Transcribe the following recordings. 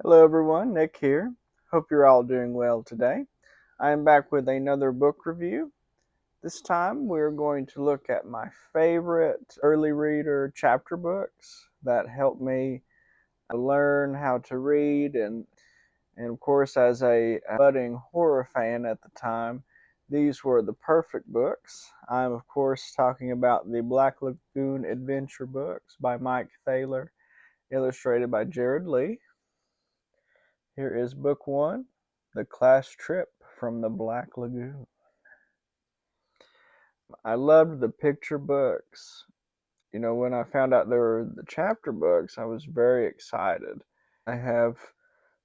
Hello everyone, Nick here. Hope you're all doing well today. I am back with another book review. This time we're going to look at my favorite early reader chapter books that helped me learn how to read and of course as a budding horror fan at the time, these were the perfect books. I'm of course talking about the Black Lagoon Adventure books by Mike Thaler, illustrated by Jared Lee. Here is book one, The Class Trip from the Black Lagoon. I loved the picture books. When I found out there were the chapter books, I was very excited. I have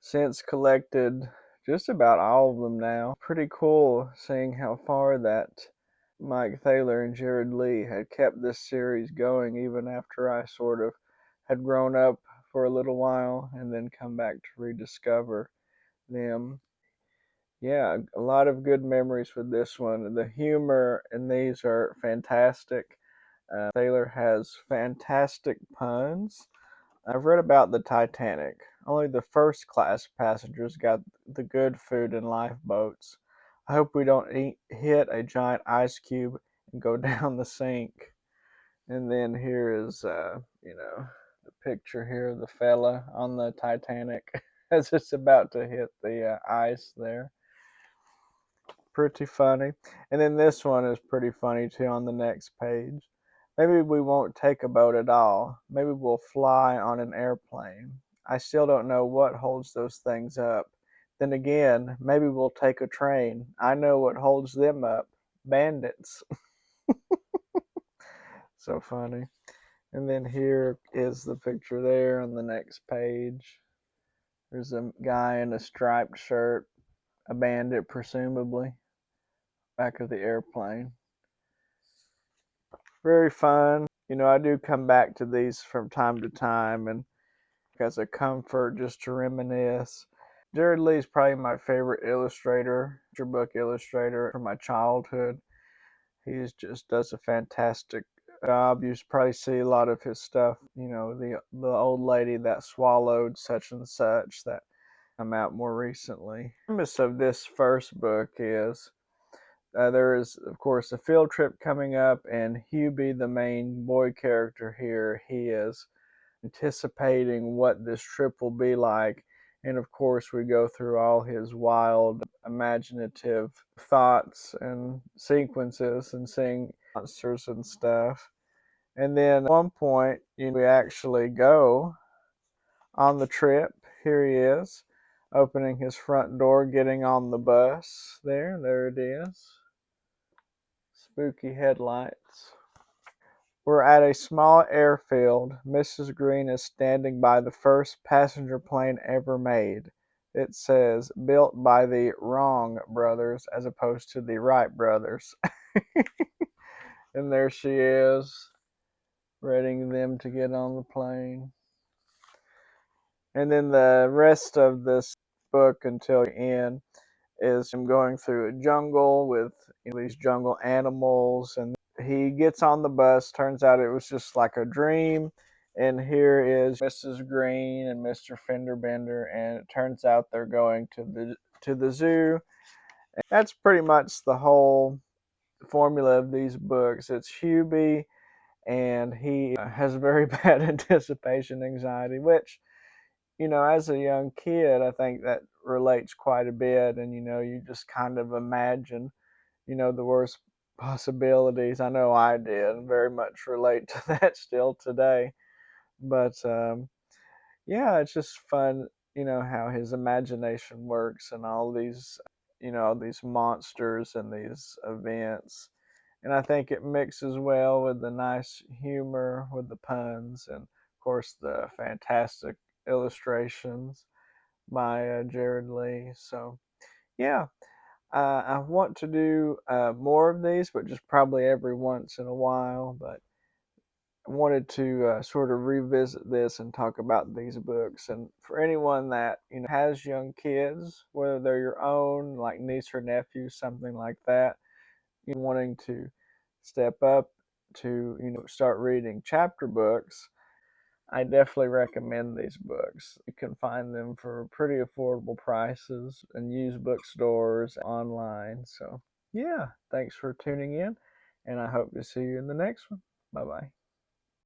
since collected just about all of them now. Pretty cool seeing how far that Mike Thaler and Jared Lee had kept this series going even after I sort of had grown up for a little while and then come back to rediscover them. Yeah, a lot of good memories with this one. The humor in these are fantastic. Thaler has fantastic puns. I've read about the Titanic. Only the first class passengers got the good food in lifeboats. I hope we don't hit a giant ice cube and go down the sink. And then here is, the picture here of the fella on the Titanic as it's about to hit the ice there. Pretty funny. And then this one is pretty funny too on the next page. Maybe we won't take a boat at all. Maybe we'll fly on an airplane. I still don't know what holds those things up. Then again, maybe we'll take a train. I know what holds them up. Bandits. So funny. And then here is the picture there on the next page. There's a guy in a striped shirt, a bandit presumably, back of the airplane. Very fun. I do come back to these from time to time and as a comfort just to reminisce. Jared Lee is probably my favorite illustrator, book illustrator from my childhood. He just does a fantastic job. You probably see a lot of his stuff, the old lady that swallowed such and such that come out more recently. The premise of this first book is there is, of course, a field trip coming up, and Hubie, the main boy character here, he is anticipating what this trip will be like. And of course, we go through all his wild, imaginative thoughts and sequences and seeing monsters and stuff. And then at one point, we actually go on the trip. Here he is, opening his front door, getting on the bus. There it is. Spooky headlights. We're at a small airfield. Mrs. Green is standing by the first passenger plane ever made. It says, built by the Wrong brothers as opposed to the Wright brothers. And there she is, readying them to get on the plane. And then the rest of this book until the end is him going through a jungle with these jungle animals, and he gets on the bus. Turns out it was just like a dream, and here is Mrs. Green and Mr. Fenderbender, and it turns out they're going to the zoo. And that's pretty much the whole formula of these books. It's Hubie, and he has very bad anticipation anxiety, which as a young kid, I think that relates quite a bit. And, you just kind of imagine, the worst possibilities. I know I did and very much relate to that still today. But, yeah, it's just fun, how his imagination works and all these, these monsters and these events. And I think it mixes well with the nice humor, with the puns, and of course the fantastic illustrations by Jared Lee. So, yeah, I want to do more of these, but just probably every once in a while. But I wanted to sort of revisit this and talk about these books. And for anyone that has young kids, whether they're your own, like niece or nephew, something like that, wanting to step up to start reading chapter books, I definitely recommend these books. You can find them for pretty affordable prices in used bookstores, online. So, yeah, thanks for tuning in, and I hope to see you in the next one. Bye bye.